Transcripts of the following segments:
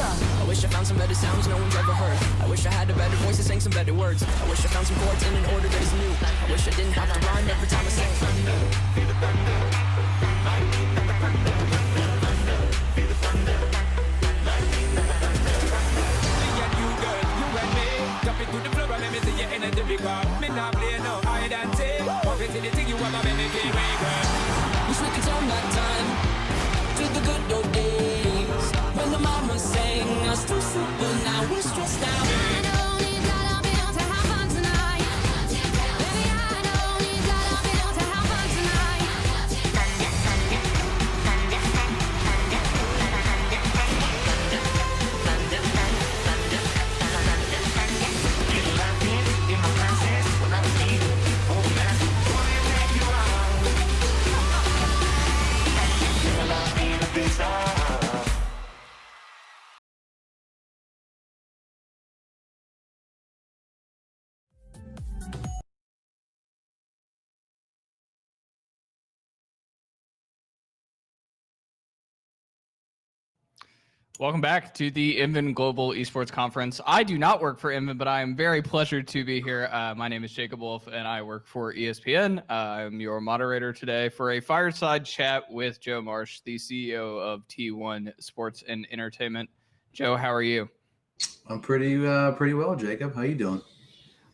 I wish I found some better sounds no one's ever heard. I wish I had a better voice and sang some better words. I wish I found some chords in an order that is new. I wish I didn't have to rhyme every time I sang. Wish we could turn back time to the good old days when the mama sang us to sleep, but now we're stressed out. I know you gotta be able to have fun tonight. Baby, I know you gotta be able to have fun tonight. Welcome back to the Invin Global Esports Conference. I do not work for Invin, but I am very pleasured to be here. My name is Jacob Wolf, and I work for ESPN. I'm your moderator today for a fireside chat with Joe Marsh, the CEO of T1 Sports and Entertainment. Joe, how are you? I'm pretty well, Jacob. How you doing?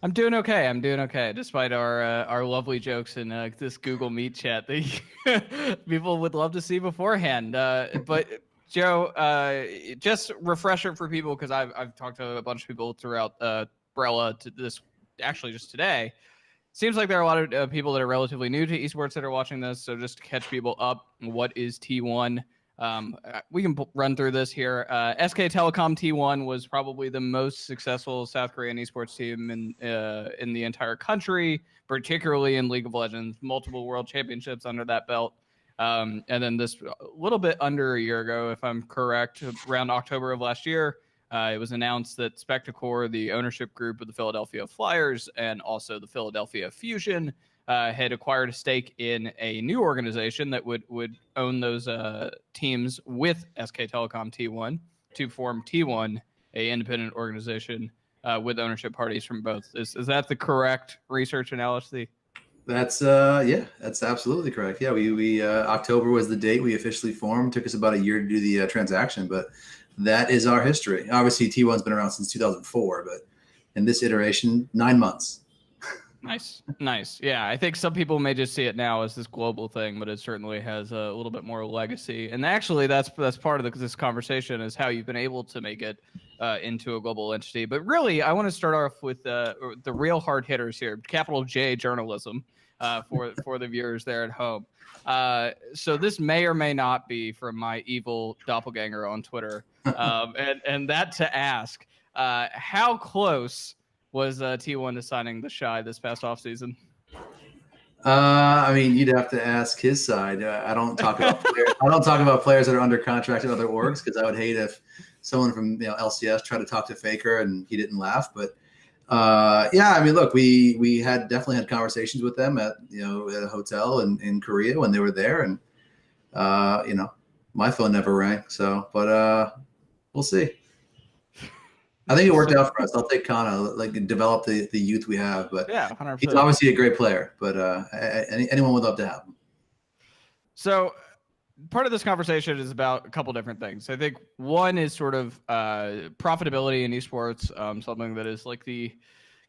I'm doing okay. Despite our lovely jokes in this Google Meet chat that people would love to see beforehand. But Joe, just refresher for people, because I've talked to a bunch of people throughout Brella to this, actually just today. Seems like there are a lot of people that are relatively new to esports that are watching this. So just to catch people up, what is T1? We can run through this here. SK Telecom T1 was probably the most successful South Korean esports team in the entire country, particularly in League of Legends. Multiple world championships under that belt. And then this a little bit under a year ago, if I'm correct, around October of last year, it was announced that Spectacor, the ownership group of the Philadelphia Flyers and also the Philadelphia Fusion, had acquired a stake in a new organization that would own those teams with SK Telecom T1 to form T1, a independent organization with ownership parties from both. Is that the correct research analysis? That's that's absolutely correct. Yeah, we October was the date we officially formed. Took us about a year to do the transaction, but that is our history. Obviously, T1's been around since 2004, but in this iteration, 9 months. Nice. Yeah, I think some people may just see it now as this global thing, but it certainly has a little bit more legacy. And actually, that's part of this conversation, is how you've been able to make it into a global entity. But really, I want to start off with the real hard hitters here, capital J journalism, for the viewers there at home. So this may or may not be from my evil doppelganger on Twitter, and that to ask, how close was T1 to signing the Shy this past offseason? I mean, you'd have to ask his side. I don't talk about players. I don't talk about players that are under contract at other orgs, because I would hate if someone from LCS tried to talk to Faker and he didn't laugh. But yeah, I mean, look, we had definitely had conversations with them at a hotel in Korea when they were there, and my phone never rang. So, but we'll see. I think it worked out for us. I'll take Kana, develop the youth we have. But yeah, 100%. He's obviously a great player, but anyone would love to have him. So part of this conversation is about a couple different things. I think one is sort of profitability in esports, something that is like the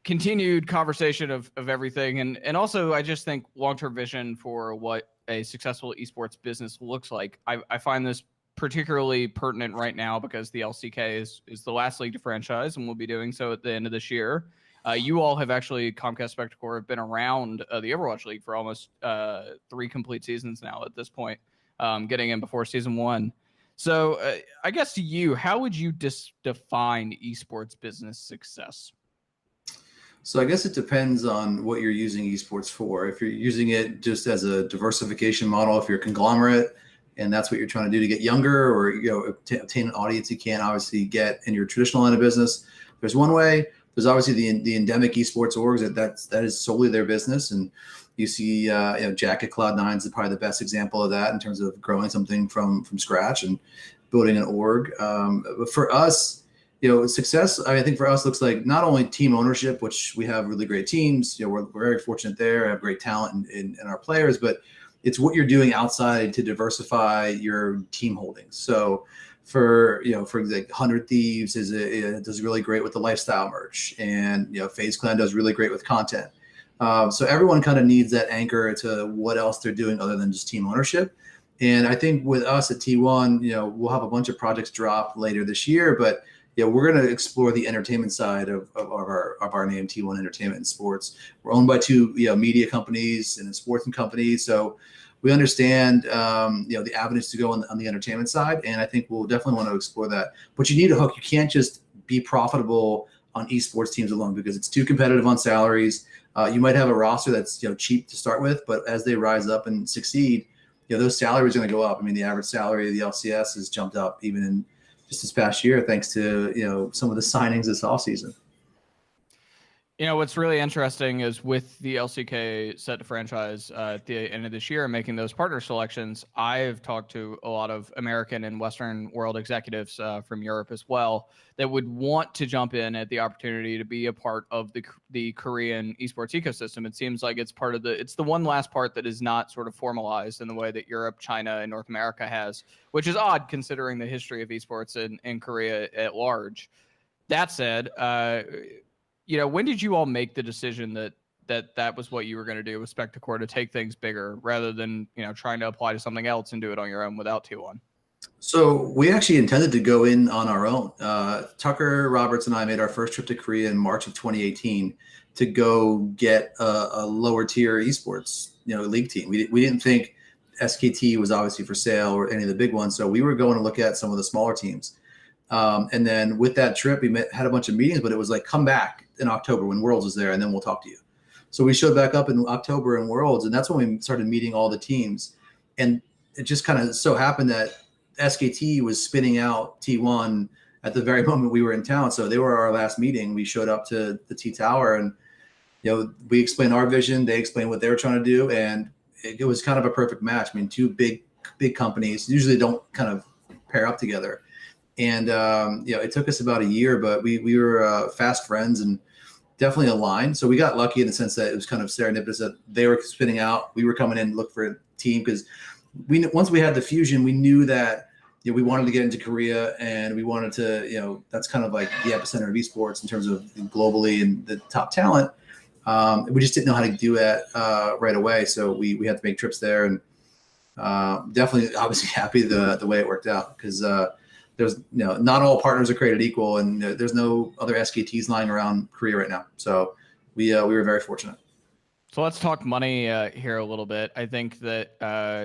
continued conversation of everything. And also, I just think long-term vision for what a successful esports business looks like. I find this particularly pertinent right now because the LCK is the last league to franchise and will be doing so at the end of this year. You all have actually, Comcast Spectacor, have been around the Overwatch League for almost 3 complete seasons now at this point, getting in before season 1. So I guess to you, how would you define esports business success? So I guess it depends on what you're using esports for. If you're using it just as a diversification model, if you're a conglomerate, and that's what you're trying to do to get younger or obtain an audience you can't obviously get in your traditional line of business, there's one way. There's obviously the endemic esports orgs that is solely their business, and you see Jack at Cloud9 is probably the best example of that in terms of growing something from scratch. And building an org. But for us, success, I think for us looks like not only team ownership, which we have really great teams. We're very fortunate there, have great talent in our players, but it's what you're doing outside to diversify your team holdings. So for example, 100 Thieves does really great with the lifestyle merch, and FaZe Clan does really great with content. So everyone kind of needs that anchor to what else they're doing other than just team ownership. And I think with us at T1, we'll have a bunch of projects drop later this year, but we're going to explore the entertainment side of our name, T1 Entertainment and Sports. We're owned by two media companies and a sports company, so we understand the avenues to go on the entertainment side, and I think we'll definitely want to explore that. But you need a hook. You can't just be profitable on esports teams alone because it's too competitive on salaries. You might have a roster that's cheap to start with, but as they rise up and succeed, those salaries are going to go up. I mean, the average salary of the LCS has jumped up even in just this past year, thanks to some of the signings this offseason. What's really interesting is with the LCK set to franchise at the end of this year and making those partner selections, I've talked to a lot of American and Western world executives from Europe as well that would want to jump in at the opportunity to be a part of the Korean esports ecosystem. It seems like it's the one last part that is not sort of formalized in the way that Europe, China, and North America has, which is odd considering the history of esports in Korea at large. That said, when did you all make the decision that was what you were going to do with Spectacor, to take things bigger rather than trying to apply to something else and do it on your own without T1? So we actually intended to go in on our own. Tucker Roberts and I made our first trip to Korea in March of 2018 to go get a lower tier esports league team. We didn't think SKT was obviously for sale or any of the big ones, so we were going to look at some of the smaller teams. And then with that trip, we had a bunch of meetings, but it was like, come back in October when Worlds was there, and then we'll talk to you. So we showed back up in October in Worlds, and that's when we started meeting all the teams. And it just kind of so happened that SKT was spinning out T1 at the very moment we were in town. So they were our last meeting. We showed up to the T Tower, and we explained our vision. They explained what they were trying to do, and it was kind of a perfect match. I mean, two big companies usually don't kind of pair up together. And it took us about a year, but we were fast friends and definitely aligned. So we got lucky in the sense that it was kind of serendipitous that they were spinning out. We were coming in to look for a team because once we had the fusion, we knew that we wanted to get into Korea, and we wanted to that's kind of like the epicenter of esports in terms of globally and the top talent. We just didn't know how to do it right away, so we had to make trips there, and definitely obviously happy the way it worked out because. There's not all partners are created equal, and there's no other SKTs lying around Korea right now. So we were very fortunate. So let's talk money here a little bit. I think that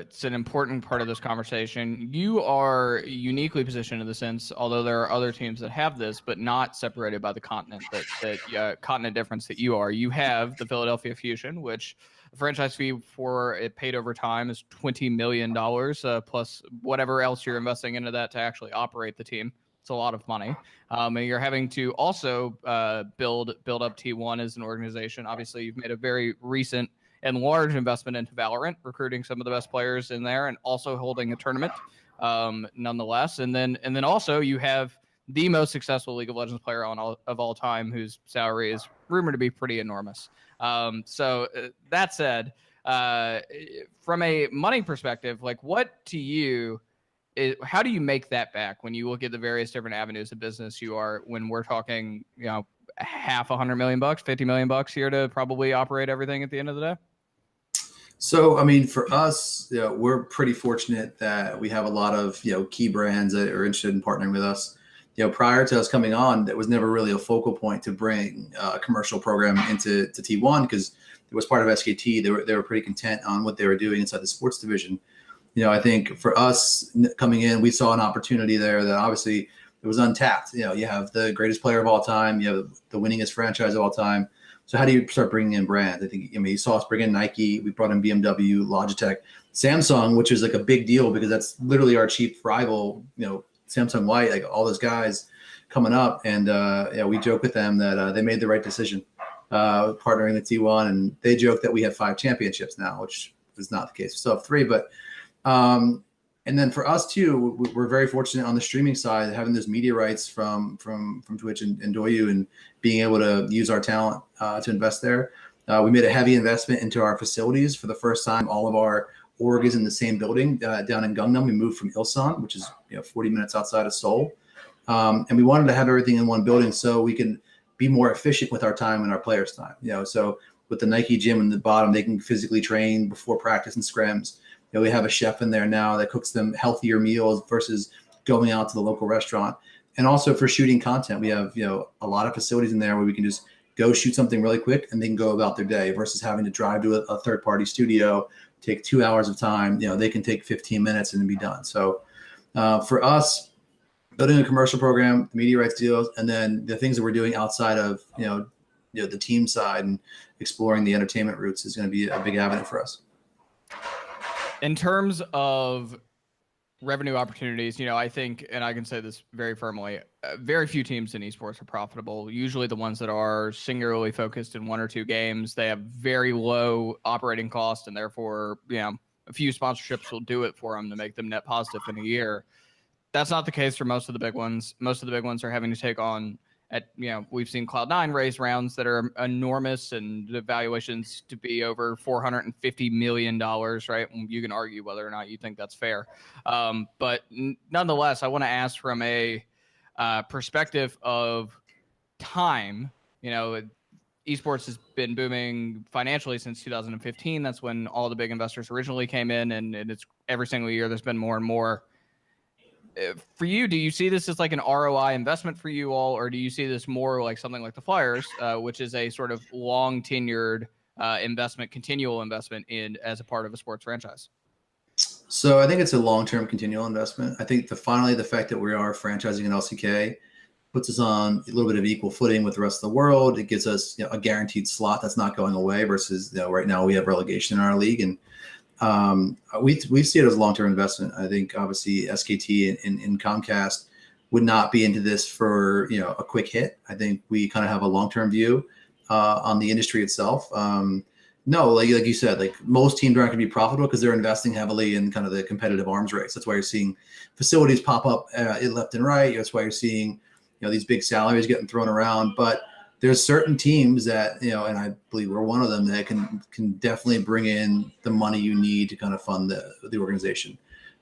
it's an important part of this conversation. You are uniquely positioned in the sense, although there are other teams that have this, but not separated by the continent that continent difference that you are. You have the Philadelphia Fusion, which the franchise fee for it paid over time is $20 million plus whatever else you're investing into that to actually operate the team. It's a lot of money. And you're having to also build up T1 as an organization. Obviously, you've made a very recent and large investment into Valorant, recruiting some of the best players in there and also holding a tournament nonetheless. And then also you have the most successful League of Legends player of all time, whose salary is rumored to be pretty enormous. So that said, from a money perspective, like what to you, how do you make that back when you look at the various different avenues of business you are, when we're talking, half $100 million, $50 million here to probably operate everything at the end of the day? So, I mean, for us, we're pretty fortunate that we have a lot of, key brands that are interested in partnering with us. Prior to us coming on, that was never really a focal point to bring a commercial program into T1 because it was part of SKT. They were pretty content on what they were doing inside the sports division. I think for us coming in, we saw an opportunity there that obviously it was untapped. You have the greatest player of all time. You have the winningest franchise of all time. So how do you start bringing in brands? I think, you saw us bring in Nike. We brought in BMW, Logitech, Samsung, which is like a big deal because that's literally our chief rival, Samsung White, like all those guys coming up. And we joke with them that they made the right decision partnering with T1. And they joke that we have 5 championships now, which is not the case. We still have 3, but And then for us too, we're very fortunate on the streaming side, having those media rights from Twitch and Douyu, and being able to use our talent to invest there. We made a heavy investment into our facilities for the first time. All of our org is in the same building down in Gangnam. We moved from Ilsan, which is 40 minutes outside of Seoul, and we wanted to have everything in one building so we can be more efficient with our time and our players' time. So with the Nike gym in the bottom, they can physically train before practice and scrims. We have a chef in there now that cooks them healthier meals versus going out to the local restaurant. And also for shooting content, we have a lot of facilities in there where we can just go shoot something really quick and they can go about their day versus having to drive to a third-party studio, take 2 hours of time. They can take 15 minutes and be done. So for us, building a commercial program, media rights deals, and then the things that we're doing outside of the team side and exploring the entertainment routes is going to be a big avenue for us. In terms of revenue opportunities, I think, and I can say this very firmly, very few teams in esports are profitable. Usually the ones that are singularly focused in one or two games, they have very low operating costs, and therefore, a few sponsorships will do it for them to make them net positive in a year. That's not the case for most of the big ones. Most of the big ones are having to take on we've seen Cloud9 raise rounds that are enormous and the valuations to be over $450 million, right? You can argue whether or not you think that's fair. But nonetheless, I want to ask from a perspective of time, esports has been booming financially since 2015. That's when all the big investors originally came in, and it's every single year there's been more and more. For you, do you see this as like an ROI investment for you all, or do you see this more like something like the Flyers, which is a sort of long tenured investment, continual investment in as a part of a sports franchise? So I think it's a long-term continual investment. I think finally the fact that we are franchising in LCK puts us on a little bit of equal footing with the rest of the world. It gives us a guaranteed slot that's not going away versus right now we have relegation in our league, and we see it as a long-term investment. I think obviously SKT and Comcast would not be into this for a quick hit. I think we kind of have a long-term view on the industry itself. No, like you said, like most teams aren't going to be profitable because they're investing heavily in kind of the competitive arms race. That's why you're seeing facilities pop up left and right. That's why you're seeing these big salaries getting thrown around. But there's certain teams that, and I believe we're one of them, that can definitely bring in the money you need to kind of fund the organization.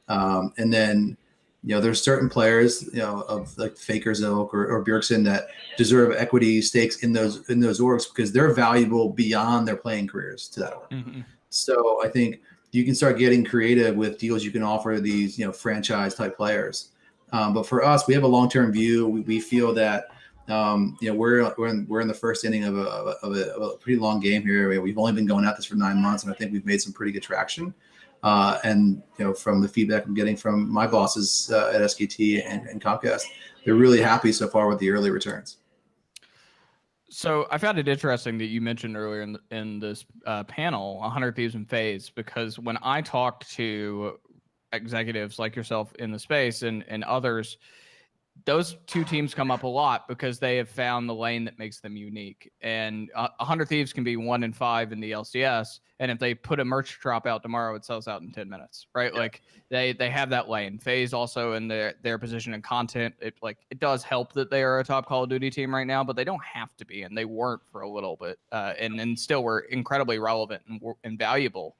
And then, there's certain players, of like Faker's Ilk or Bjergsen that deserve equity stakes in those orgs because they're valuable beyond their playing careers to that org. Mm-hmm. So I think you can start getting creative with deals you can offer these, franchise type players. But for us, we have a long-term view. We feel that, we're in the first inning of a pretty long game here. We've only been going at this for 9 months, and I think we've made some pretty good traction. And from the feedback I'm getting from my bosses at SKT and Comcast, they're really happy so far with the early returns. So I found it interesting that you mentioned earlier in this panel 100 Thieves and FaZe, because when I talked to executives like yourself in the space and others, those two teams come up a lot because they have found the lane that makes them unique. And 100 Thieves can be 1-5 in the LCS, and if they put a merch drop out tomorrow, it sells out in 10 minutes, right? Yeah. Like they have that lane. FaZe also in their position and content, it does help that they are a top Call of Duty team right now, but they don't have to be, and they weren't for a little bit, and still were incredibly relevant and valuable.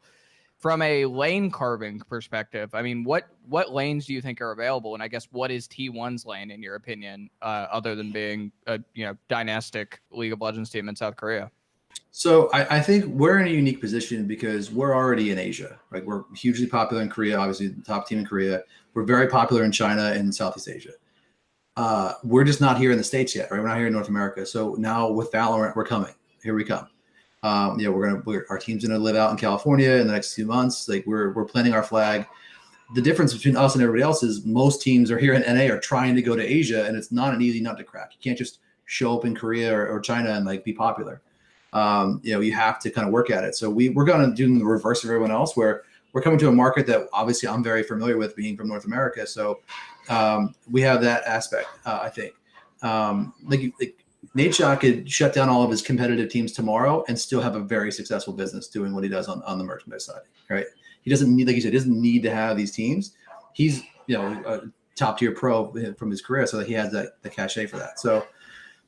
From a lane carving perspective, I mean, what lanes do you think are available? And I guess what is T1's lane in your opinion, other than being a dynastic League of Legends team in South Korea? So I think we're in a unique position because we're already in Asia, right? We're hugely popular in Korea, obviously the top team in Korea. We're very popular in China and Southeast Asia. We're just not here in the States yet, right? We're not here in North America. So now with Valorant, we're coming. Here we come. Our team's gonna live out in California in the next few months. Like we're planting our flag. The difference between us and everybody else is most teams are here in NA are trying to go to Asia, and it's not an easy nut to crack. You can't just show up in Korea or China and like be popular. You have to kind of work at it. So we're gonna do the reverse of everyone else, where we're coming to a market that obviously I'm very familiar with, being from North America. So we have that aspect. I think Nadeshot could shut down all of his competitive teams tomorrow and still have a very successful business doing what he does on the merchandise side, right? He doesn't need, like you said, doesn't need to have these teams. he's a top tier pro from his career, so that he has the cachet for that. So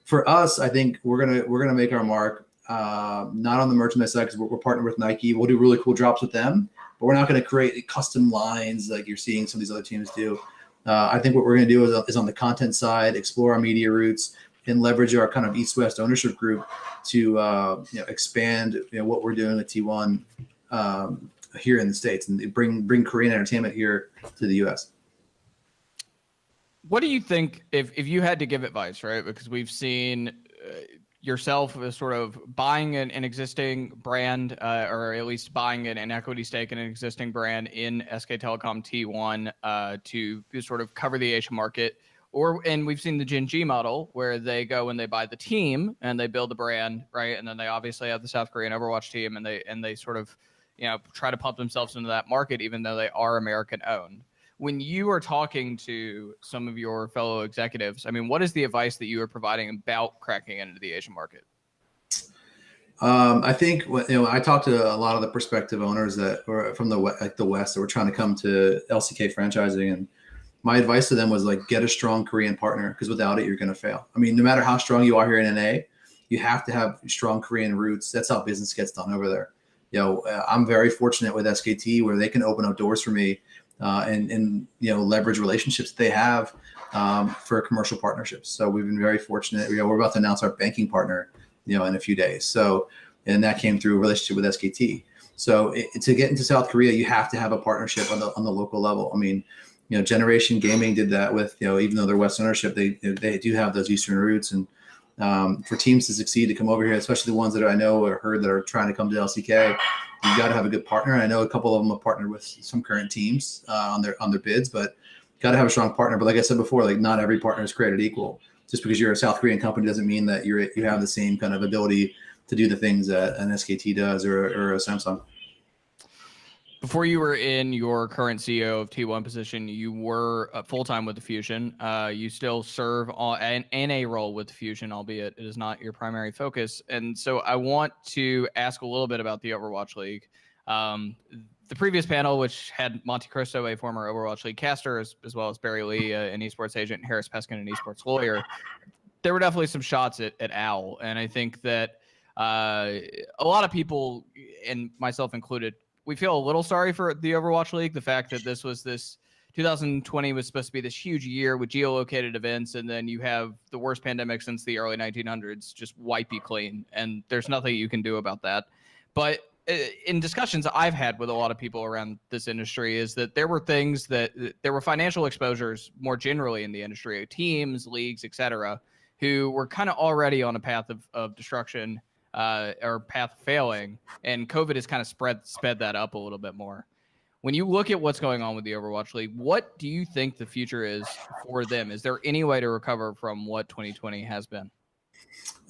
for us, I think we're gonna make our mark. Not on the merchandise side because we're partnered with Nike. We'll do really cool drops with them, but we're not going to create custom lines like you're seeing some of these other teams do. I think what we're going to do is on the content side, explore our media roots and leverage our kind of East-West ownership group to expand what we're doing with T1 here in the States and bring Korean entertainment here to the U.S. What do you think if you had to give advice, right? Because we've seen yourself as sort of buying an existing brand, or at least buying an equity stake in an existing brand in SK Telecom T1 to sort of cover the Asian market. And we've seen the Gen G model where they go and they buy the team and they build the brand, right? And then they obviously have the South Korean Overwatch team and they sort of, try to pump themselves into that market, even though they are American owned. When you are talking to some of your fellow executives, I mean, what is the advice that you are providing about cracking into the Asian market? I think I talked to a lot of the prospective owners that were from the West that were trying to come to LCK franchising, and my advice to them was get a strong Korean partner, because without it, you're going to fail. I mean, no matter how strong you are here in NA, you have to have strong Korean roots. That's how business gets done over there. I'm very fortunate with SKT where they can open up doors for me. And leverage relationships they have for commercial partnerships. So we've been very fortunate. We're about to announce our banking partner, in a few days. So, and that came through a relationship with SKT. So to get into South Korea, you have to have a partnership on the local level. I mean, Generation Gaming did that with, even though they're West ownership, they do have those Eastern roots. And for teams to succeed, to come over here, especially the ones that I know or heard that are trying to come to LCK, you got to have a good partner. I know a couple of them have partnered with some current teams on their bids, but got to have a strong partner. But like I said before, not every partner is created equal. Just because you're a South Korean company doesn't mean that you have the same kind of ability to do the things that an SKT does or a Samsung. Before you were in your current CEO of T1 position, you were full-time with the Fusion. You still serve in a role with the Fusion, albeit it is not your primary focus. And so I want to ask a little bit about the Overwatch League. The previous panel, which had Monte Cristo, a former Overwatch League caster, as well as Barry Lee, an esports agent, and Harris Peskin, an esports lawyer, there were definitely some shots at Owl. And I think that a lot of people, and myself included, we feel a little sorry for the Overwatch League. The fact that this 2020 was supposed to be this huge year with geolocated events, and then you have the worst pandemic since the early 1900s just wipe you clean, and there's nothing you can do about that. But in discussions I've had with a lot of people around this industry is that there were things that there were financial exposures more generally in the industry, teams, leagues, etc., who were kind of already on a path of destruction or path of failing, and COVID has kind of sped that up a little bit more. When you look at what's going on with the Overwatch League, what do you think the future is for them? Is there any way to recover from what 2020 has been?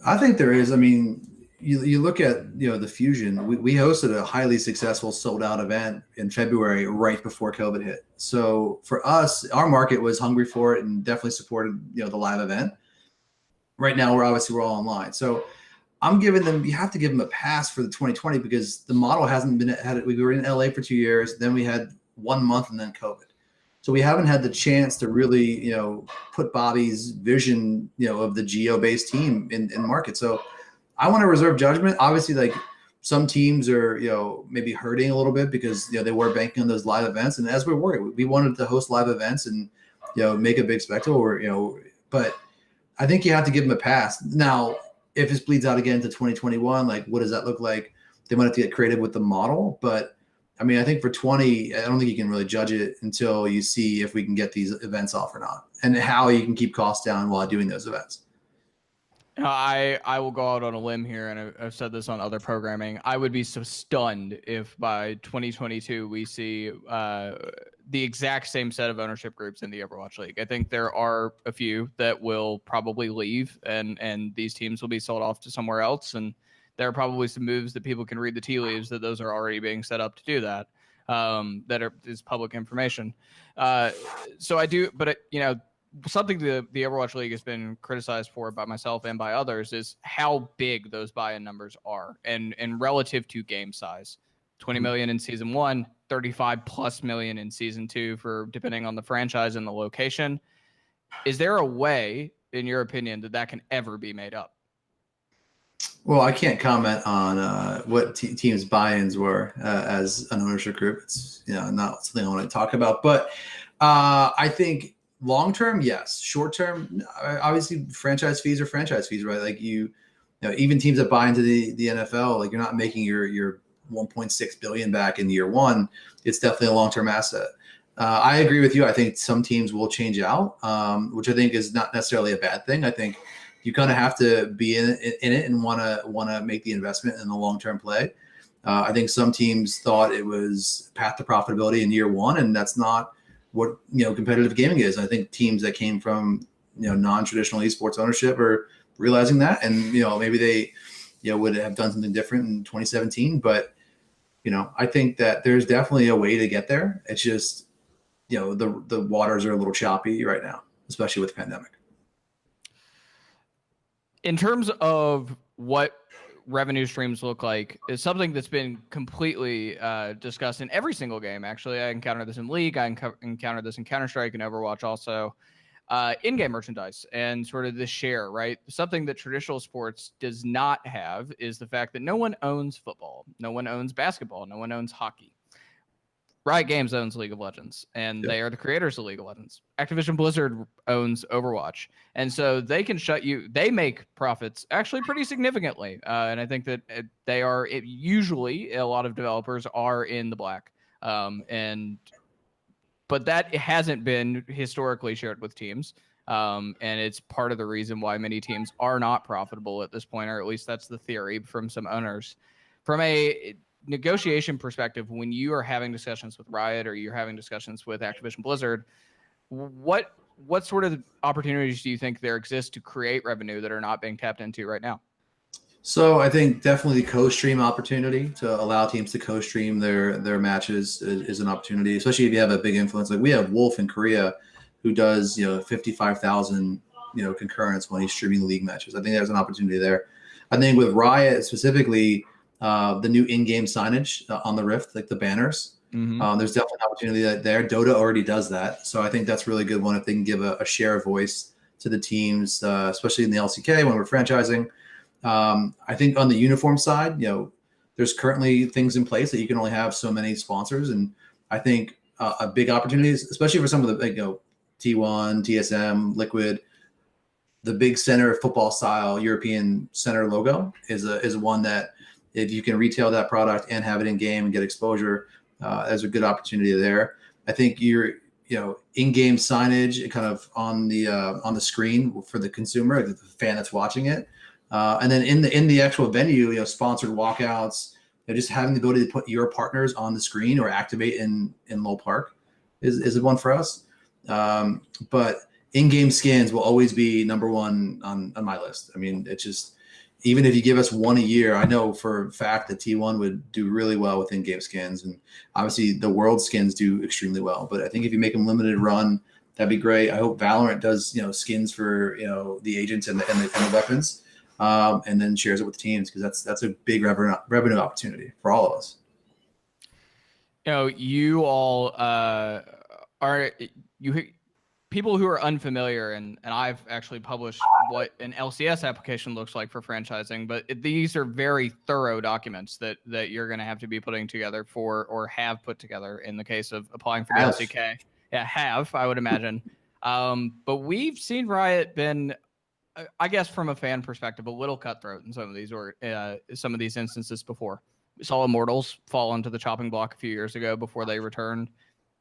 I think there is. I mean, you look at the Fusion. We hosted a highly successful sold out event in February, right before COVID hit. So for us, our market was hungry for it and definitely supported the live event. Right now, we're all online. So I'm giving them, you have to give them a pass for the 2020 because the model hasn't been had it. We were in LA for 2 years, then we had 1 month and then COVID. So we haven't had the chance to really, put Bobby's vision, of the geo-based team in market. So I want to reserve judgment. Obviously, some teams are, maybe hurting a little bit because, they were banking on those live events. And as we're worried, we wanted to host live events and, make a big spectacle but I think you have to give them a pass. Now, if this bleeds out again to 2021, what does that look like? They might have to get creative with the model. But I mean, I think for 20, I don't think you can really judge it until you see if we can get these events off or not and how you can keep costs down while doing those events. I will go out on a limb here, and I've said this on other programming. I would be so stunned if by 2022 we see the exact same set of ownership groups in the Overwatch League. I think there are a few that will probably leave, and these teams will be sold off to somewhere else. And there are probably some moves that people can read the tea leaves that those are already being set up to do that. Is public information. So I do, but something the Overwatch League has been criticized for by myself and by others is how big those buy-in numbers are and relative to game size. 20 million in season 1, 35 plus million in season 2 for depending on the franchise and the location. Is there a way, in your opinion, that can ever be made up? Well, I can't comment on what teams' buy-ins were as an ownership group. It's not something I want to talk about. But I think long-term, yes. Short-term, obviously, franchise fees are franchise fees, right? Like even teams that buy into the NFL, like you're not making your 1.6 billion back in year one. It's definitely a long-term asset. I agree with you. I think some teams will change out, which I think is not necessarily a bad thing. I think you kind of have to be in it and want to make the investment in the long-term play. I think some teams thought it was path to profitability in year one, and that's not what competitive gaming is. I think teams that came from non-traditional esports ownership are realizing that, and maybe they would have done something different in 2017. But I think that there's definitely a way to get there. It's just the waters are a little choppy right now, especially with the pandemic. In terms of what revenue streams look like, is something that's been completely discussed in every single game. Actually, I encountered this in League. I encountered this in Counter-Strike and Overwatch also. In-game merchandise and sort of the share, right? Something that traditional sports does not have is the fact that no one owns football. No one owns basketball. No one owns hockey. Riot Games owns League of Legends, and they are the creators of League of Legends. Activision Blizzard owns Overwatch, and so they can shut you. They make profits actually pretty significantly, and I think that they are usually a lot of developers are in the black, but that hasn't been historically shared with teams, and it's part of the reason why many teams are not profitable at this point, or at least that's the theory from some owners. From a negotiation perspective, when you are having discussions with Riot or you're having discussions with Activision Blizzard, what sort of opportunities do you think there exist to create revenue that are not being tapped into right now? So I think definitely the co-stream opportunity to allow teams to co-stream their matches is an opportunity, especially if you have a big influence. Like we have Wolf in Korea, who does 55,000 concurrents when he's streaming league matches. I think there's an opportunity there. I think with Riot specifically, the new in-game signage on the Rift, like the banners, there's definitely an opportunity there. Dota already does that, so I think that's a really good one if they can give a share of voice to the teams, especially in the LCK when we're franchising. I think on the uniform side, there's currently things in place that you can only have so many sponsors, and I think a big opportunity, especially for some of the big, T1, TSM, Liquid, the big center football style European center logo is one that if you can retail that product and have it in game and get exposure, there's a good opportunity there. I think your in-game signage kind of on the screen for the consumer, the fan that's watching it. And then in the actual venue, sponsored walkouts, just having the ability to put your partners on the screen or activate in Lowell Park is one for us. But in-game skins will always be number one on my list. I mean, it's just, even if you give us one a year, I know for a fact that T1 would do really well with in-game skins, and obviously the world skins do extremely well. But I think if you make them limited run, that'd be great. I hope Valorant does skins for the agents and the weapons. And then shares it with the teams, because that's a big revenue opportunity for all of us. You all are people who are unfamiliar, and I've actually published what an LCS application looks like for franchising, but these are very thorough documents that you're going to have to be putting together for, or have put together in the case of applying for the LCK. Yeah, I would imagine. But we've seen Riot been, I guess from a fan perspective, a little cutthroat in some of these instances before. We saw Immortals fall into the chopping block a few years ago before they returned.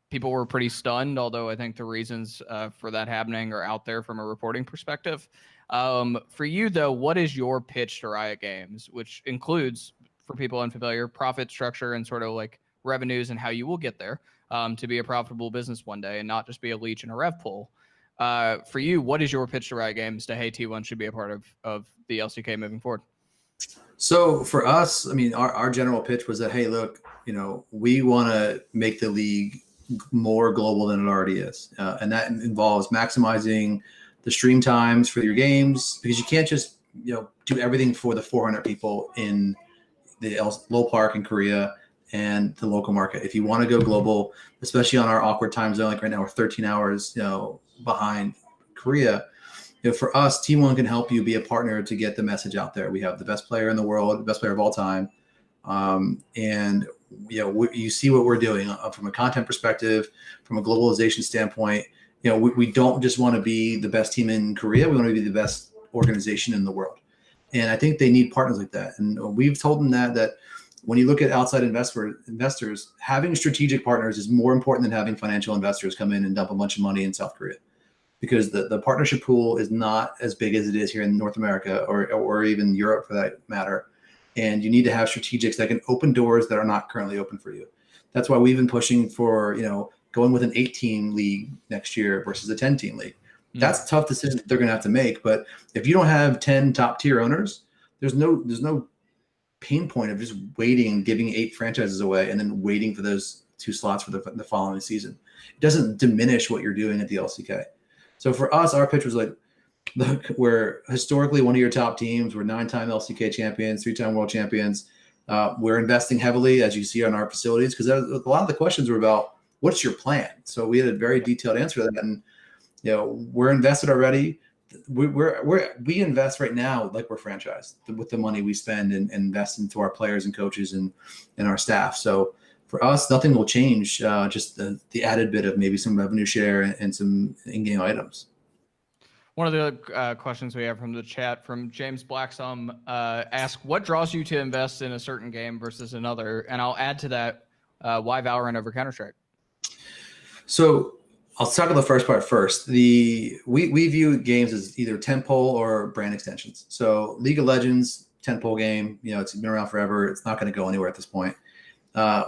People were pretty stunned, although I think the reasons for that happening are out there from a reporting perspective. For you, though, what is your pitch to Riot Games, which includes, for people unfamiliar, profit structure and sort of like revenues and how you will get there to be a profitable business one day and not just be a leech in a rev pool? For you, what is your pitch to Riot Games to, hey, T1 should be a part of the LCK moving forward? So for us, I mean, our general pitch was that, hey, look, we want to make the league more global than it already is. And that involves maximizing the stream times for your games, because you can't just, do everything for the 400 people in the Lowell Park in Korea and the local market. If you want to go global, especially on our awkward time zone, like right now we're 13 hours, behind Korea. For us, Team One can help you be a partner to get the message out there. We have the best player in the world, the best player of all time, and you see what we're doing from a content perspective, from a globalization standpoint. We don't just want to be the best team in Korea. We want to be the best organization in the world. And I think they need partners like that. And we've told them that when you look at outside investors, having strategic partners is more important than having financial investors come in and dump a bunch of money in South Korea, because the partnership pool is not as big as it is here in North America or even Europe for that matter. And you need to have strategics that can open doors that are not currently open for you. That's why we've been pushing for, going with an 8-team league next year versus a 10-team league. That's a tough decision that they're going to have to make. But if you don't have 10 top tier owners, there's no pain point of just waiting, giving 8 franchises away, and then waiting for those 2 slots for the following season. It doesn't diminish what you're doing at the LCK. So for us, our pitch was like, look, we're historically one of your top teams. We're 9-time LCK champions, 3-time world champions. We're investing heavily, as you see, on our facilities, because a lot of the questions were about what's your plan. So we had a very detailed answer to that, and we're invested already. We invest right now like we're franchised with the money we spend and invest into our players and coaches and our staff. So for us, nothing will change. Just the added bit of maybe some revenue share and some in-game items. One of the questions we have from the chat from James Blacksum asks, what draws you to invest in a certain game versus another? And I'll add to that, why Valorant over Counter-Strike? So I'll tackle the first part first. We view games as either tentpole or brand extensions. So League of Legends, tentpole game, it's been around forever. It's not going to go anywhere at this point.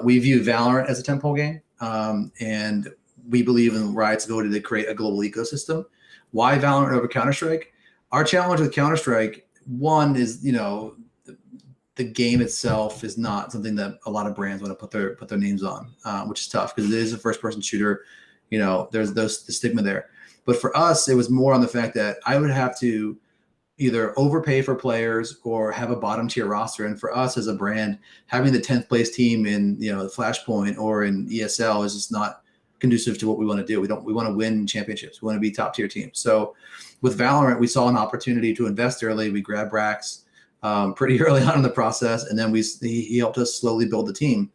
We view Valorant as a tentpole game, and we believe in Riot's ability to create a global ecosystem. Why Valorant over Counter-Strike? Our challenge with Counter-Strike, one is, the game itself is not something that a lot of brands want to put their names on, which is tough because it is a first-person shooter. There's the stigma there. But for us, it was more on the fact that I would have to either overpay for players or have a bottom-tier roster. And for us as a brand, having the 10th place team in the Flashpoint or in ESL is just not conducive to what we want to do. We want to win championships. We want to be top-tier teams. So with Valorant, we saw an opportunity to invest early. We grabbed Brax pretty early on in the process, and then he helped us slowly build the team.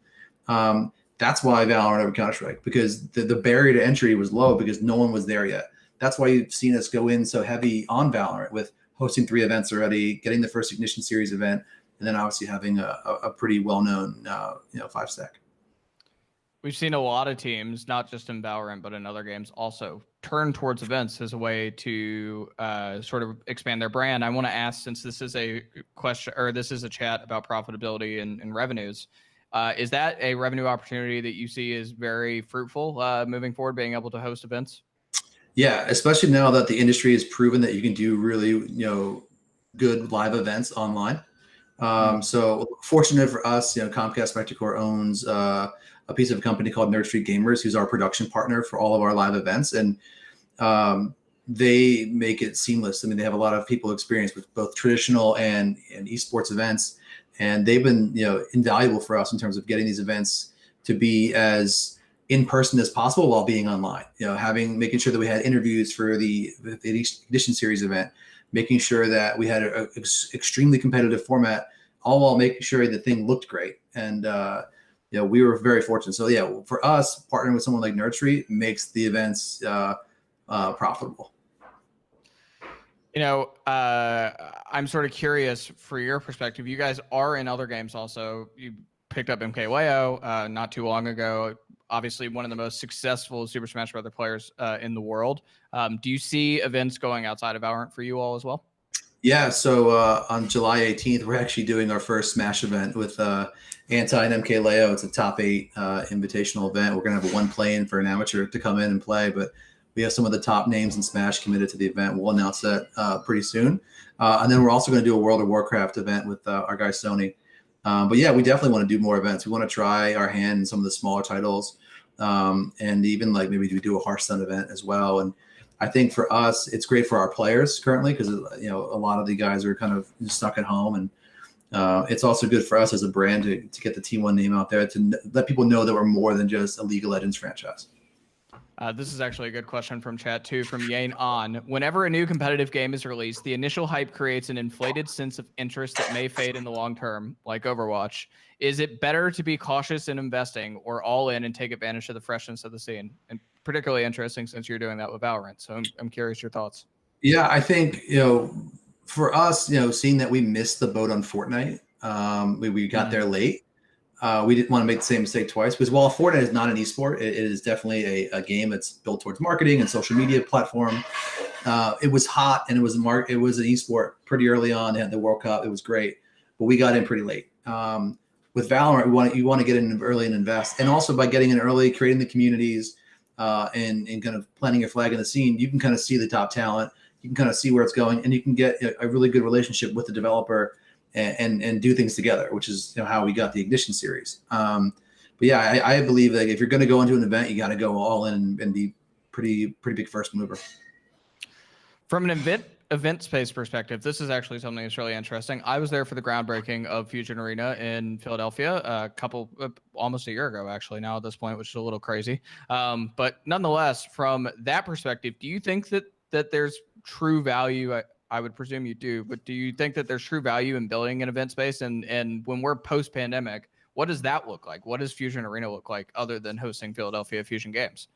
That's why Valorant over Counter-Strike, because the barrier to entry was low because no one was there yet. That's why you've seen us go in so heavy on Valorant with hosting 3 events already, getting the first Ignition Series event, and then obviously having a pretty well-known 5-stack. We've seen a lot of teams, not just in Valorant, but in other games also turn towards events as a way to sort of expand their brand. I want to ask, since this is a question, or this is a chat about profitability and revenues, is that a revenue opportunity that you see is very fruitful moving forward, being able to host events? Yeah, especially now that the industry has proven that you can do really, good live events online. So fortunate for us, Comcast Spectacor owns a piece of a company called Nerd Street Gamers, who's our production partner for all of our live events. And they make it seamless. I mean, they have a lot of people experience with both traditional and esports events. And they've been, invaluable for us in terms of getting these events to be as in person as possible while being online. Making sure that we had interviews for the Edition Series event, making sure that we had an extremely competitive format, all while making sure the thing looked great. And we were very fortunate. So yeah, for us, partnering with someone like Nerd Street makes the events profitable. I'm sort of curious for your perspective. You guys are in other games also. You picked up MKLeo not too long ago. Obviously, one of the most successful Super Smash Bros. Players in the world. Do you see events going outside of Valorant for you all as well? Yeah, so on July 18th, we're actually doing our first Smash event with Anti and MKLeo. It's a top 8 invitational event. We're going to have a 1 play-in for an amateur to come in and play, but we have some of the top names in Smash committed to the event. We'll announce that pretty soon. And then we're also going to do a World of Warcraft event with our guy Sony. But yeah, we definitely want to do more events. We want to try our hand in some of the smaller titles, and even like maybe we do a Hearthstone event as well. And I think for us, it's great for our players currently because a lot of the guys are kind of stuck at home, and It's also good for us as a brand to get the T1 name out there, to let people know that we're more than just a League of Legends franchise. This is actually a good question from chat too, from Yane On. Whenever a new competitive game is released, the initial hype creates an inflated sense of interest that may fade in the long term, like Overwatch. Is it better to be cautious in investing or all in and take advantage of the freshness of the scene? And particularly interesting since you're doing that with Valorant. So I'm curious your thoughts. Yeah, I think, for us, seeing that we missed the boat on Fortnite, we got there late. We didn't want to make the same mistake twice, because while Fortnite is not an esport, it is definitely a game that's built towards marketing and social media platform. It was hot, and it was an esport pretty early on. They had the World Cup. It was great, but we got in pretty late. With Valorant, you want to get in early and invest, and also by getting in early, creating the communities, and kind of planting your flag in the scene, you can kind of see the top talent. You can kind of see where it's going, and you can get a really good relationship with the developer and do things together, which is how we got the Ignition series. But yeah, I believe that if you're going to go into an event, you got to go all in and be pretty big first mover. From an event space perspective, this is actually something that's really interesting. I was there for the groundbreaking of Fusion Arena in Philadelphia almost a year ago, actually, now at this point, which is a little crazy. But nonetheless, from that perspective, do you think that there's true value? I would presume you do, but do you think that there's true value in building an event space? And when we're post-pandemic, what does that look like? What does Fusion Arena look like other than hosting Philadelphia Fusion Games?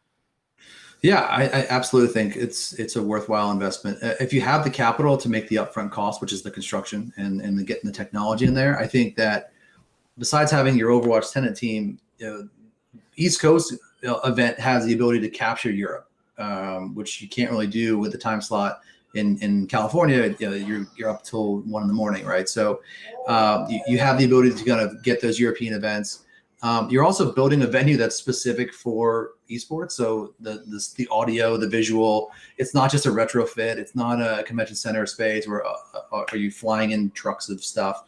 Yeah, I absolutely think it's a worthwhile investment. If you have the capital to make the upfront cost, which is the construction and getting the technology in there, I think that besides having your Overwatch tenant team, East Coast event has the ability to capture Europe, which you can't really do with the time slot. In California, you're up till 1 a.m, right? So you have the ability to kind of get those European events. You're also building a venue that's specific for esports. So the audio, the visual, it's not just a retrofit. It's not a convention center space where are you flying in trucks of stuff.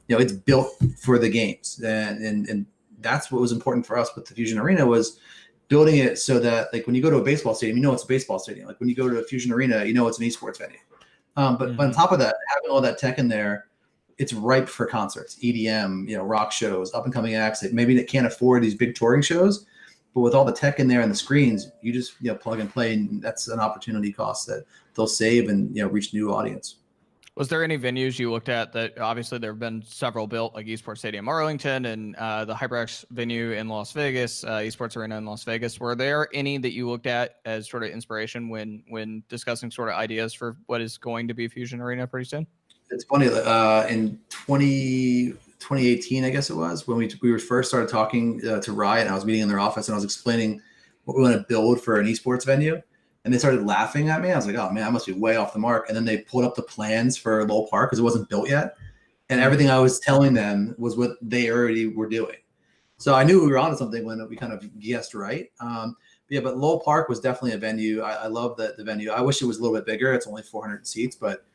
It's built for the games, and that's what was important for us with the Fusion Arena, was building it so that, like, when you go to a baseball stadium, it's a baseball stadium. Like when you go to a Fusion Arena, it's an esports venue. But on top of that, having all that tech in there, it's ripe for concerts, EDM, rock shows, up and coming acts that maybe they can't afford these big touring shows, but with all the tech in there and the screens, you just plug and play, and that's an opportunity cost that they'll save and reach new audience. Was there any venues you looked at that, obviously there have been several built, like Esports Stadium Arlington and the HyperX venue in Las Vegas, Esports Arena in Las Vegas. Were there any that you looked at as sort of inspiration when discussing sort of ideas for what is going to be Fusion Arena pretty soon? It's funny, in 2018, I guess it was, when we first started talking to Riot, and I was meeting in their office and I was explaining what we want to build for an esports venue. And they started laughing at me. I was like, oh man, I must be way off the mark. And then they pulled up the plans for Lowell Park because it wasn't built yet. And everything I was telling them was what they already were doing. So I knew we were onto something when we kind of guessed right. But Lowell Park was definitely a venue. I love the venue. I wish it was a little bit bigger. It's only 400 seats, but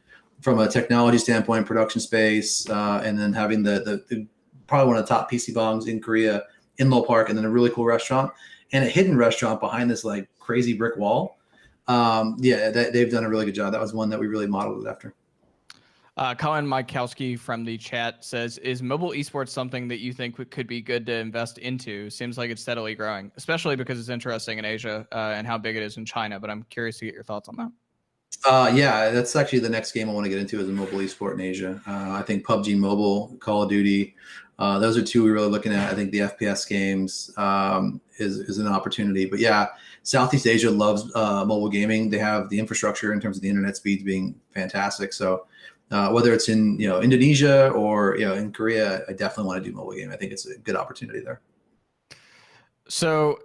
from a technology standpoint, production space, and then having the probably one of the top PC bongs in Korea in Lowell Park, and then a really cool restaurant and a hidden restaurant behind this like crazy brick wall. They've done a really good job. That was one that we really modeled it after. Colin Mikowski from the chat says, is mobile esports something that you think could be good to invest into? Seems like it's steadily growing, especially because it's interesting in Asia and how big it is in China, but I'm curious to get your thoughts on that. Yeah, that's actually the next game I want to get into, is a mobile esport in Asia. I think PUBG Mobile, Call of Duty, those are two we're really looking at. I think the FPS games is an opportunity. But yeah, Southeast Asia loves mobile gaming. They have the infrastructure in terms of the internet speeds being fantastic. So whether it's in Indonesia or in Korea, I definitely want to do mobile gaming. I think it's a good opportunity there. So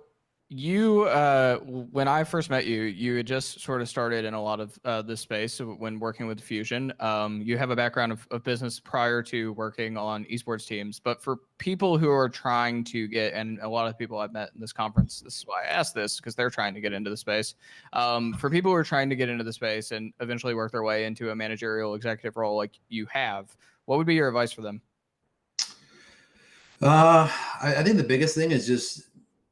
you, when I first met you, you had just sort of started in a lot of this space when working with Fusion. You have a background of business prior to working on esports teams. But for people who are trying to get, and a lot of people I've met in this conference, this is why I asked this, because they're trying to get into the space. For people who are trying to get into the space and eventually work their way into a managerial executive role like you have, what would be your advice for them? I think the biggest thing is just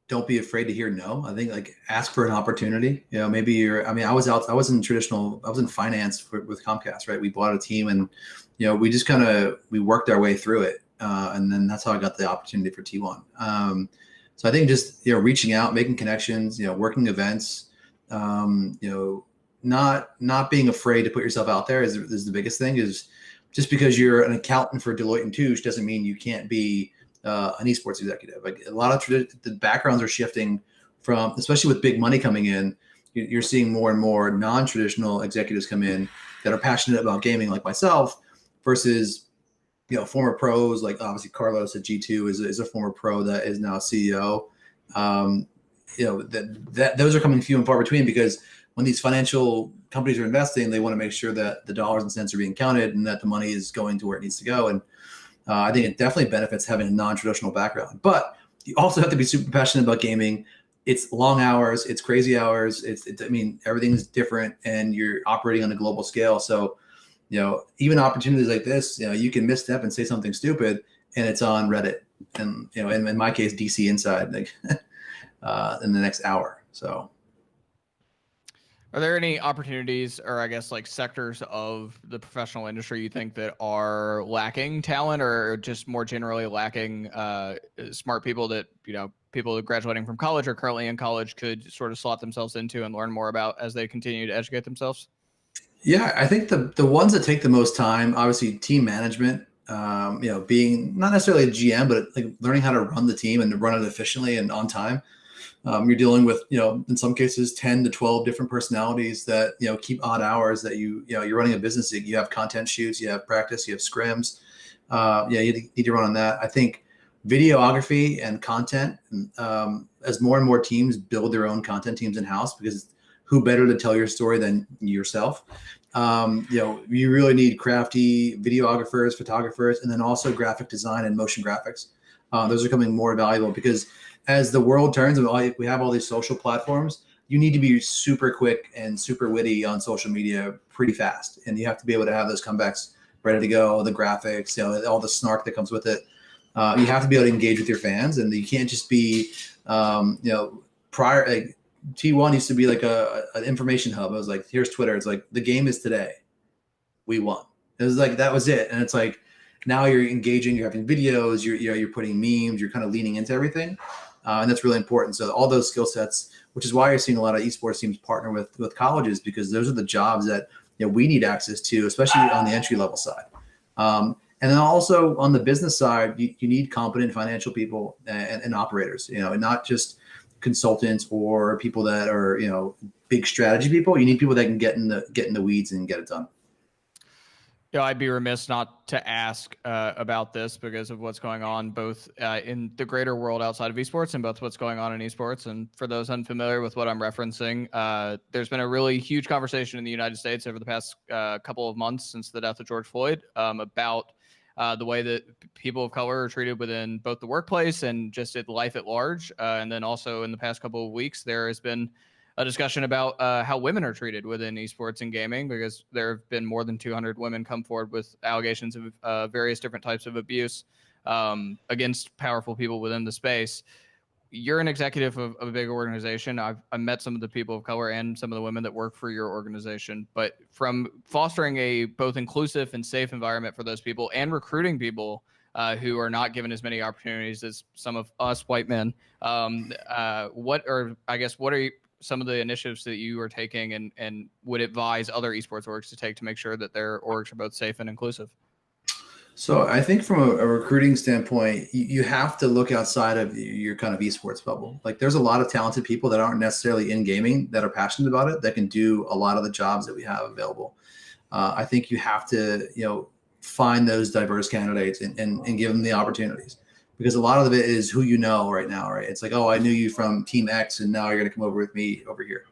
don't be afraid to hear no. I think like ask for an opportunity. Maybe I was in finance with Comcast, right? We bought a team and, we just we worked our way through it. And then that's how I got the opportunity for T1. So I think just, reaching out, making connections, working events, not being afraid to put yourself out there is the biggest thing. Is just because you're an accountant for Deloitte and Touche doesn't mean you can't be an esports executive. Like a lot of the backgrounds are shifting from, especially with big money coming in, you're seeing more and more non-traditional executives come in that are passionate about gaming like myself versus, former pros, like obviously Carlos at G2 is a former pro that is now CEO. Those are coming few and far between because when these financial companies are investing, they want to make sure that the dollars and cents are being counted and that the money is going to where it needs to go. And I think it definitely benefits having a non-traditional background, but you also have to be super passionate about gaming. It's long hours, it's crazy hours. Everything's different and you're operating on a global scale. So, even opportunities like this, you can misstep and say something stupid and it's on Reddit and, in my case, DC Inside, like in the next hour. So. Are there any opportunities or I guess like sectors of the professional industry you think that are lacking talent or just more generally lacking smart people that, people graduating from college or currently in college could sort of slot themselves into and learn more about as they continue to educate themselves? Yeah, I think the ones that take the most time, obviously team management, being not necessarily a GM, but like learning how to run the team and to run it efficiently and on time. You're dealing with, in some cases, 10 to 12 different personalities that, keep odd hours that you're running a business. You have content shoots, you have practice, you have scrims. You need to run on that. I think videography and content, as more and more teams build their own content teams in-house, because who better to tell your story than yourself? You really need crafty videographers, photographers, and then also graphic design and motion graphics. Those are becoming more valuable because as the world turns and we have all these social platforms, you need to be super quick and super witty on social media pretty fast. And you have to be able to have those comebacks ready to go, the graphics, all the snark that comes with it. You have to be able to engage with your fans, and you can't just be, prior, like T1 used to be like an information hub. It was like, here's Twitter. It's like, the game is today. We won. It was like, that was it. And it's like, now you're engaging, you're having videos, you're putting memes, you're kind of leaning into everything. And that's really important. So all those skill sets, which is why you're seeing a lot of esports teams partner with colleges, because those are the jobs that we need access to, especially on the entry level side. And then also on the business side, you need competent financial people and operators, and not just consultants or people that are, big strategy people. You need people that can get in the weeds and get it done. I'd be remiss not to ask about this because of what's going on both in the greater world outside of esports and both what's going on in esports. And for those unfamiliar with what I'm referencing, there's been a really huge conversation in the United States over the past couple of months since the death of George Floyd about the way that people of color are treated within both the workplace and just in life at large. And then also in the past couple of weeks, there has been a discussion about how women are treated within esports and gaming, because there have been more than 200 women come forward with allegations of various different types of abuse against powerful people within the space. You're an executive of a big organization. I've met some of the people of color and some of the women that work for your organization, but from fostering a both inclusive and safe environment for those people and recruiting people who are not given as many opportunities as some of us white men, what are some of the initiatives that you are taking and would advise other esports orgs to take to make sure that their orgs are both safe and inclusive? So I think from a recruiting standpoint, you have to look outside of your kind of esports bubble. Like there's a lot of talented people that aren't necessarily in gaming that are passionate about it, that can do a lot of the jobs that we have available. I think you have to, find those diverse candidates and give them the opportunities. Because a lot of it is who you know right now, right? It's like, oh, I knew you from Team X, and now you're going to come over with me over here.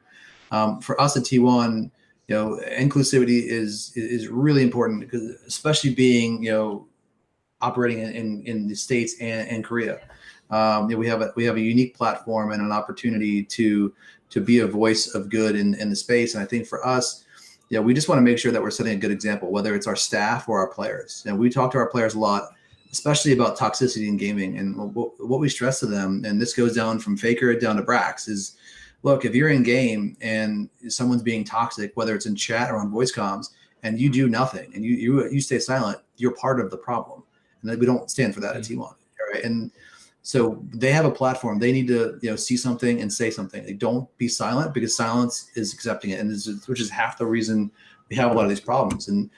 For us at T1, inclusivity is really important, because especially being, operating in the States and Korea, we have a unique platform and an opportunity to be a voice of good in the space. And I think for us, we just want to make sure that we're setting a good example, whether it's our staff or our players. And we talk to our players a lot, especially about toxicity in gaming. And what we stress to them, and this goes down from Faker down to Brax, is look, if you're in game and someone's being toxic, whether it's in chat or on voice comms, and you do nothing and you stay silent, you're part of the problem. And we don't stand for that at T1. Right. And so they have a platform. They need to, see something and say something. They don't be silent, because silence is accepting it. And which is half the reason we have a lot of these problems. And,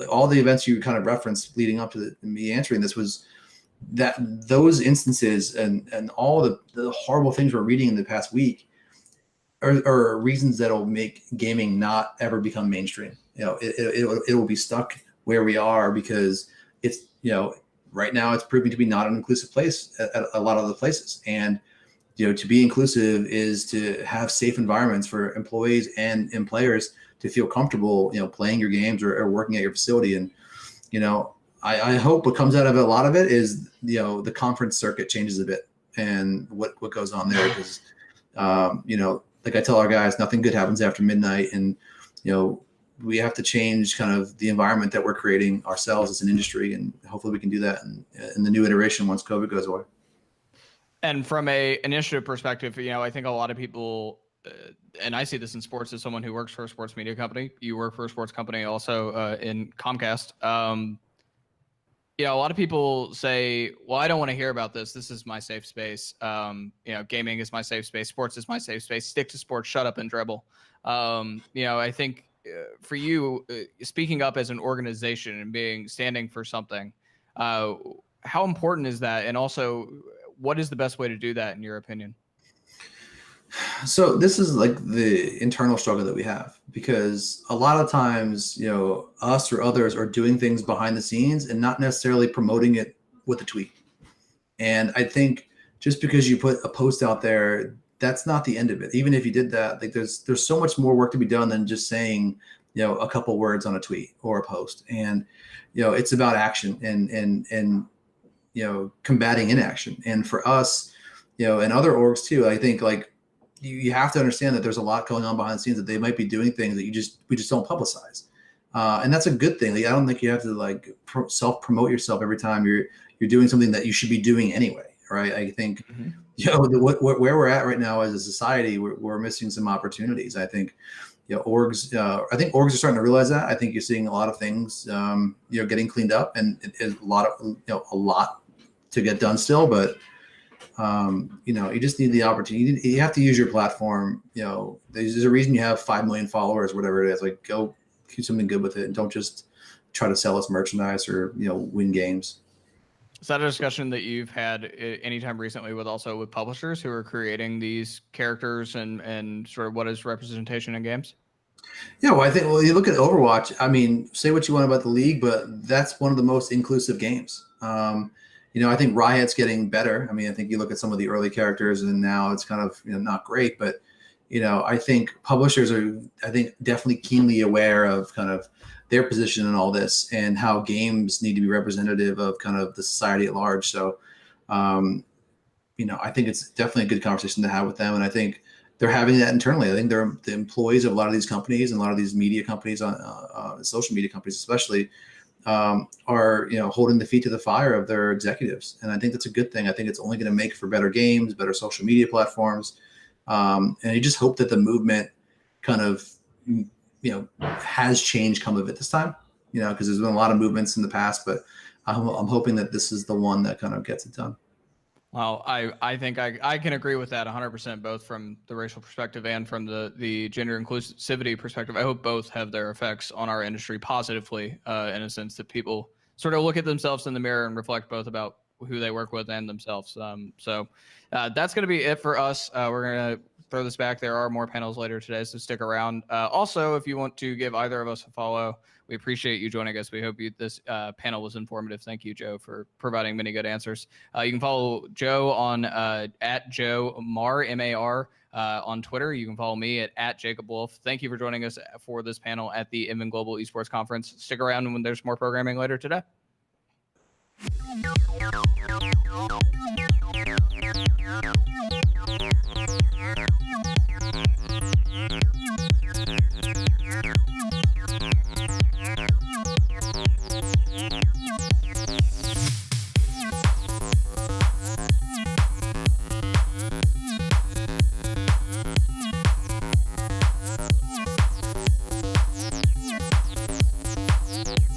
all the events you kind of referenced leading up to me answering this was that those instances and all the horrible things we're reading in the past week are reasons that'll make gaming not ever become mainstream. It will be stuck where we are, because it's, right now it's proving to be not an inclusive place at a lot of the places. And, to be inclusive is to have safe environments for employees and players to feel comfortable, playing your games or working at your facility. And, I hope what comes out of a lot of it is, the conference circuit changes a bit and what goes on there. Because, like I tell our guys, nothing good happens after midnight. And, we have to change kind of the environment that we're creating ourselves as an industry. And hopefully we can do that in the new iteration once COVID goes away. And from a initiative perspective, I think a lot of people, and I see this in sports as someone who works for a sports media company. You work for a sports company also in Comcast. A lot of people say, well, I don't want to hear about this. This is my safe space. Gaming is my safe space. Sports is my safe space. Stick to sports. Shut up and dribble. I think for you, speaking up as an organization and standing for something, how important is that? And also, what is the best way to do that in your opinion? So this is like the internal struggle that we have, because a lot of times, us or others are doing things behind the scenes and not necessarily promoting it with a tweet. And I think just because you put a post out there, that's not the end of it. Even if you did that, like there's so much more work to be done than just saying, a couple words on a tweet or a post. And, it's about action and combating inaction. And for us, and other orgs too, I think like you have to understand that there's a lot going on behind the scenes, that they might be doing things that we just don't publicize. And that's a good thing. Like, I don't think you have to like self-promote yourself every time you're doing something that you should be doing anyway. Right. I think, where we're at right now as a society, we're missing some opportunities. I think, orgs are starting to realize that. I think you're seeing a lot of things, getting cleaned up, and it is a lot to get done still, but you just need the opportunity. You have to use your platform. There's a reason you have 5 million followers, whatever it is. Like, go do something good with it, and don't just try to sell us merchandise or win games. Is that a discussion that you've had anytime recently with publishers who are creating these characters and sort of what is representation in games? Yeah, well, I think, you look at Overwatch, I mean, say what you want about the league, but that's one of the most inclusive games. I think Riot's getting better. I mean, I think you look at some of the early characters and now it's kind of, not great, but, I think publishers are, definitely keenly aware of kind of their position in all this and how games need to be representative of kind of the society at large. So, I think it's definitely a good conversation to have with them. And I think they're having that internally. I think they're the employees of a lot of these companies and a lot of these media companies, social media companies especially, are holding the feet to the fire of their executives. And I think that's a good thing. I think it's only going to make for better games, better social media platforms. And you just hope that the movement kind of, has change come of it this time, because there's been a lot of movements in the past, but I'm hoping that this is the one that kind of gets it done. Well, I think I can agree with that 100%, both from the racial perspective and from the gender inclusivity perspective. I hope both have their effects on our industry positively, in a sense that people sort of look at themselves in the mirror and reflect both about who they work with and themselves. So that's going to be it for us. We're going to throw this back. There are more panels later today, so stick around. Also, if you want to give either of us a follow, we appreciate you joining us. We hope this panel was informative. Thank you, Joe, for providing many good answers. You can follow Joe on at Joe Mar, M-A-R, on Twitter. You can follow me at Jacob Wolf. Thank you for joining us for this panel at the Inman Global Esports Conference. Stick around when there's more programming later today. Esports.